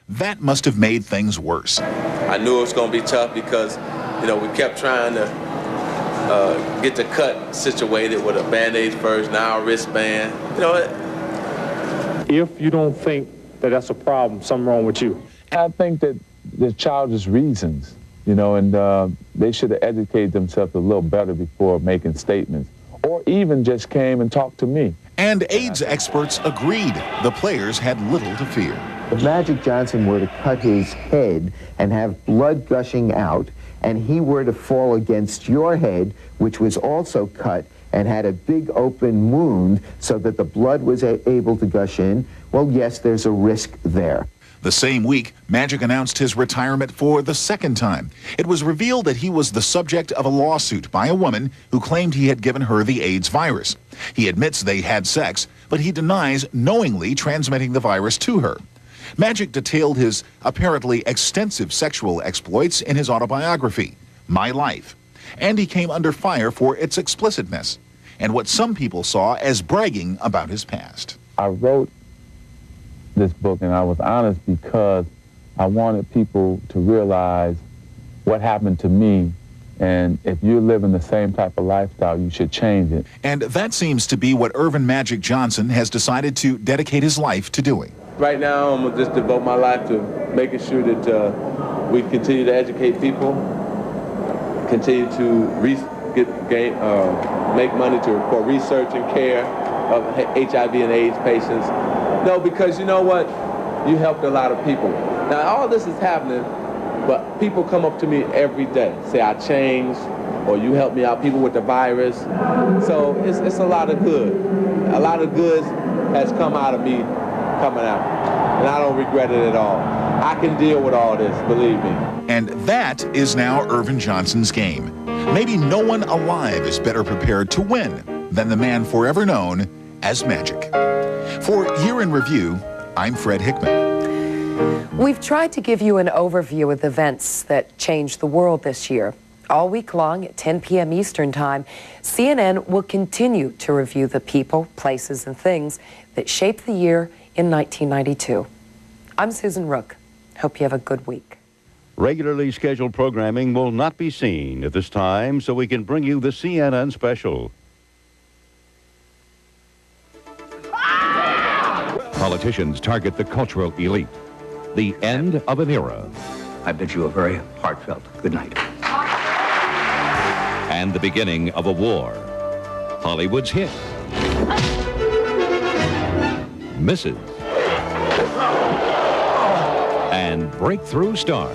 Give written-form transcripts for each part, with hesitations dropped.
That must have made things worse. I knew it was going to be tough because, we kept trying to get the cut situated with a Band-Aid first, now a wristband. If you don't think that that's a problem, something wrong with you. I think that the childish reasons, and they should have educated themselves a little better before making statements, or even just came and talked to me. And AIDS experts agreed the players had little to fear. If Magic Johnson were to cut his head and have blood gushing out, and he were to fall against your head, which was also cut and had a big open wound so that the blood was able to gush in, well, yes, there's a risk there. The same week, Magic announced his retirement for the second time. It was revealed that he was the subject of a lawsuit by a woman who claimed he had given her the AIDS virus. He admits they had sex, but he denies knowingly transmitting the virus to her. Magic detailed his apparently extensive sexual exploits in his autobiography, My Life, and he came under fire for its explicitness and what some people saw as bragging about his past. I wrote this book and I was honest because I wanted people to realize what happened to me, and if you're living the same type of lifestyle, you should change it. And that seems to be what Earvin Magic Johnson has decided to dedicate his life to doing. Right now, I'm going to just devote my life to making sure that we continue to educate people, continue to make money for research and care of HIV and AIDS patients. No, because you know what? You helped a lot of people. Now, all this is happening, but people come up to me every day, say I changed, or you helped me out, people with the virus. So it's a lot of good. A lot of good has come out of me coming out, and I don't regret it at all. I can deal with all this, believe me. And that is now Earvin Johnson's game. Maybe no one alive is better prepared to win than the man forever known as Magic. For Year in Review, I'm Fred Hickman. We've tried to give you an overview of the events that changed the world this year. All week long at 10 p.m. Eastern Time, CNN will continue to review the people, places, and things that shaped the year in 1992. I'm Susan Rook. Hope you have a good week. Regularly scheduled programming will not be seen at this time, so we can bring you the CNN special. Politicians target the cultural elite. The end of an era. I bid you a very heartfelt good night. And the beginning of a war. Hollywood's hit. Misses. And breakthrough star.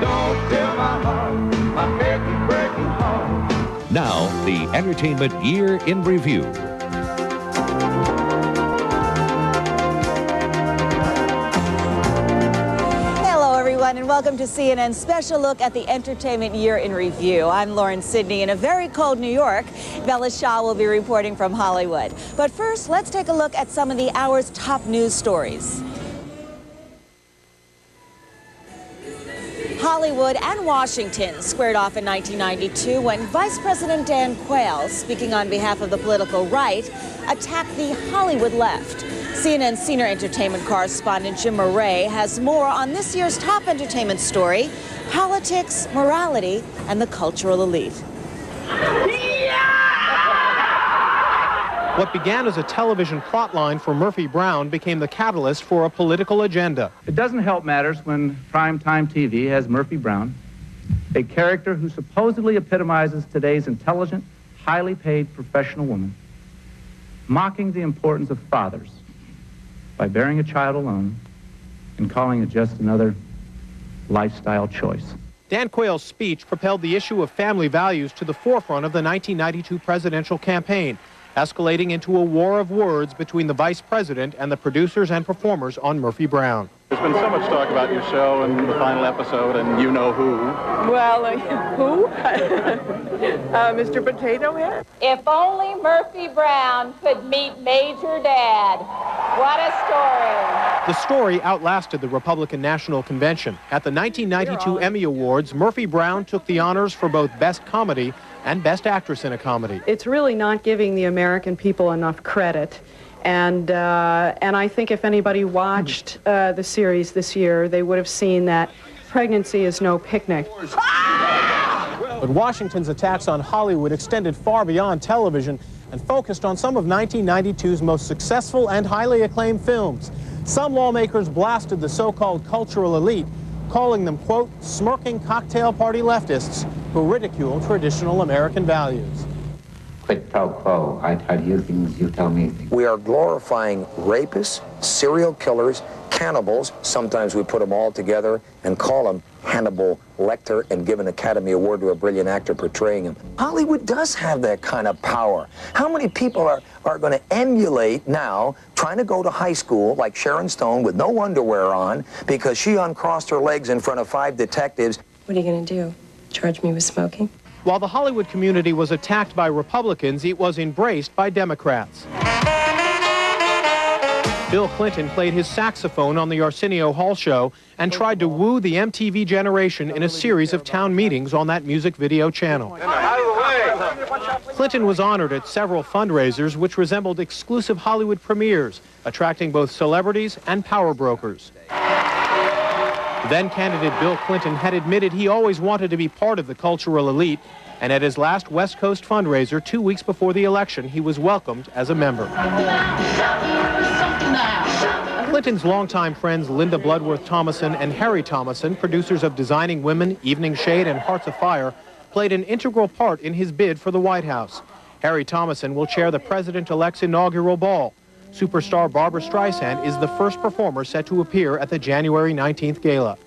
Don't tell my heart, my head is breaking heart. Now, the Entertainment Year in Review. And welcome to CNN's special look at the Entertainment Year in Review. I'm Lauren Sidney. In a very cold New York, Bella Shaw will be reporting from Hollywood. But first, let's take a look at some of the hour's top news stories. Hollywood and Washington squared off in 1992 when Vice President Dan Quayle, speaking on behalf of the political right, attacked the Hollywood left. CNN's senior entertainment correspondent Jim Murray has more on this year's top entertainment story, politics, morality, and the cultural elite. What began as a television plotline for Murphy Brown became the catalyst for a political agenda. It doesn't help matters when primetime TV has Murphy Brown, a character who supposedly epitomizes today's intelligent, highly paid professional woman, mocking the importance of fathers by bearing a child alone and calling it just another lifestyle choice. Dan Quayle's speech propelled the issue of family values to the forefront of the 1992 presidential campaign, escalating into a war of words between the vice president and the producers and performers on Murphy Brown. There's been so much talk about your show and the final episode and you know who. Well, who? Mr. Potato Head? If only Murphy Brown could meet Major Dad. What a story. The story outlasted the Republican National Convention. At the 1992 Emmy Awards, Murphy Brown took the honors for both Best Comedy and Best Actress in a Comedy. It's really not giving the American people enough credit. And I think if anybody watched the series this year, they would have seen that pregnancy is no picnic. But Washington's attacks on Hollywood extended far beyond television and focused on some of 1992's most successful and highly acclaimed films. Some lawmakers blasted the so-called cultural elite, calling them, quote, smirking cocktail party leftists who ridicule traditional American values. Quid pro quo. I tell you things, you tell me things. We are glorifying rapists, serial killers, cannibals. Sometimes we put them all together and call them Hannibal Lecter and give an Academy Award to a brilliant actor portraying him. Hollywood does have that kind of power. How many people are going to emulate now trying to go to high school like Sharon Stone with no underwear on because she uncrossed her legs in front of 5 detectives? What are you going to do? Charge me with smoking? While the Hollywood community was attacked by Republicans, it was embraced by Democrats. Bill Clinton played his saxophone on the Arsenio Hall show and tried to woo the MTV generation in a series of town meetings on that music video channel. Clinton was honored at several fundraisers which resembled exclusive Hollywood premieres, attracting both celebrities and power brokers. Then candidate Bill Clinton had admitted he always wanted to be part of the cultural elite, and at his last West Coast fundraiser 2 weeks before the election, he was welcomed as a member. Clinton's longtime friends Linda Bloodworth Thomason and Harry Thomason, producers of Designing Women, Evening Shade, and Hearts of Fire, played an integral part in his bid for the White House. Harry Thomason will chair the president-elect's inaugural ball. Superstar Barbra Streisand is the first performer set to appear at the January 19th gala.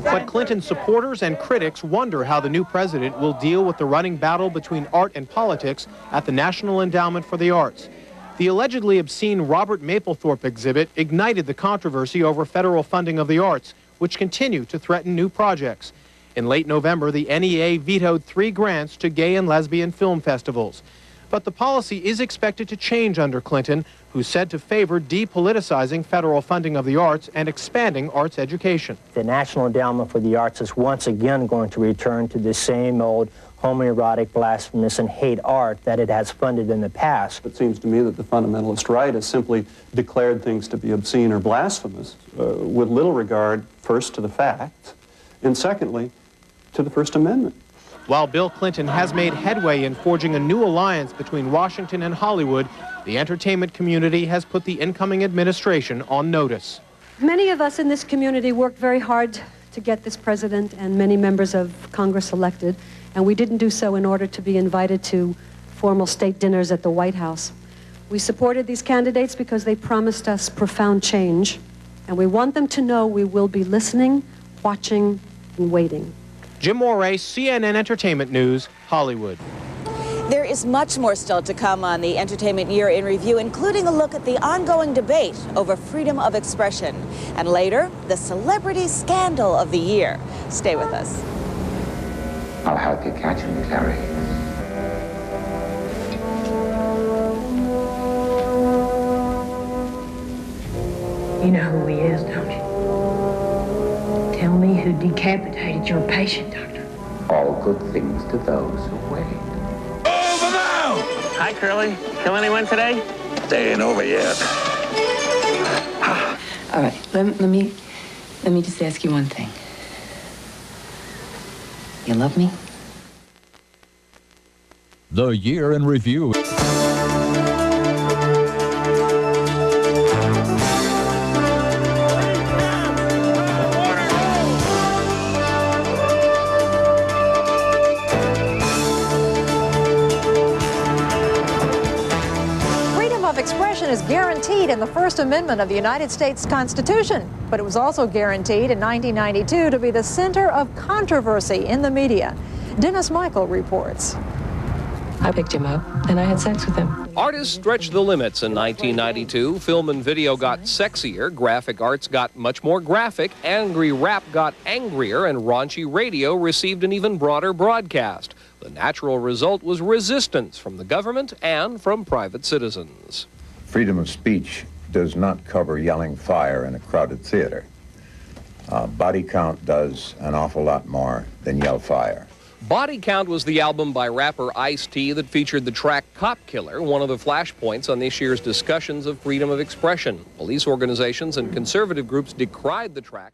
But Clinton's supporters and critics wonder how the new president will deal with the running battle between art and politics at the National Endowment for the Arts. The allegedly obscene Robert Mapplethorpe exhibit ignited the controversy over federal funding of the arts, which continue to threaten new projects. In late November, the NEA vetoed 3 grants to gay and lesbian film festivals. But the policy is expected to change under Clinton, who's said to favor depoliticizing federal funding of the arts and expanding arts education. The National Endowment for the Arts is once again going to return to the same old homoerotic, blasphemous, and hate art that it has funded in the past. It seems to me that the fundamentalist right has simply declared things to be obscene or blasphemous with little regard, first, to the facts, and secondly, to the First Amendment. While Bill Clinton has made headway in forging a new alliance between Washington and Hollywood, the entertainment community has put the incoming administration on notice. Many of us in this community worked very hard to get this president and many members of Congress elected, and we didn't do so in order to be invited to formal state dinners at the White House. We supported these candidates because they promised us profound change, and we want them to know we will be listening, watching, and waiting. Jim Moray, CNN Entertainment News, Hollywood. There is much more still to come on the Entertainment Year in Review, including a look at the ongoing debate over freedom of expression. And later, the celebrity scandal of the year. Stay with us. I'll help you catch him, Clary. You know who he is, don't you? Tell me who decapitated your patient, Doctor. All good things to those who wait. Over now! Hi, Curly. Kill anyone today? They ain't over yet. All right, let me just ask you one thing. You love me? The Year in Review. Is guaranteed in the First Amendment of the United States Constitution, but it was also guaranteed in 1992 to be the center of controversy in the media. Dennis Michael reports. I picked him up and I had sex with him. Artists stretched the limits in 1992. Film and video got sexier, graphic arts got much more graphic, angry rap got angrier, and raunchy radio received an even broader broadcast. The natural result was resistance from the government and from private citizens. Freedom of speech does not cover yelling fire in a crowded theater. Body count does an awful lot more than yell fire. Body Count was the album by rapper Ice-T that featured the track Cop Killer, one of the flashpoints on this year's discussions of freedom of expression. Police organizations and conservative groups decried the track.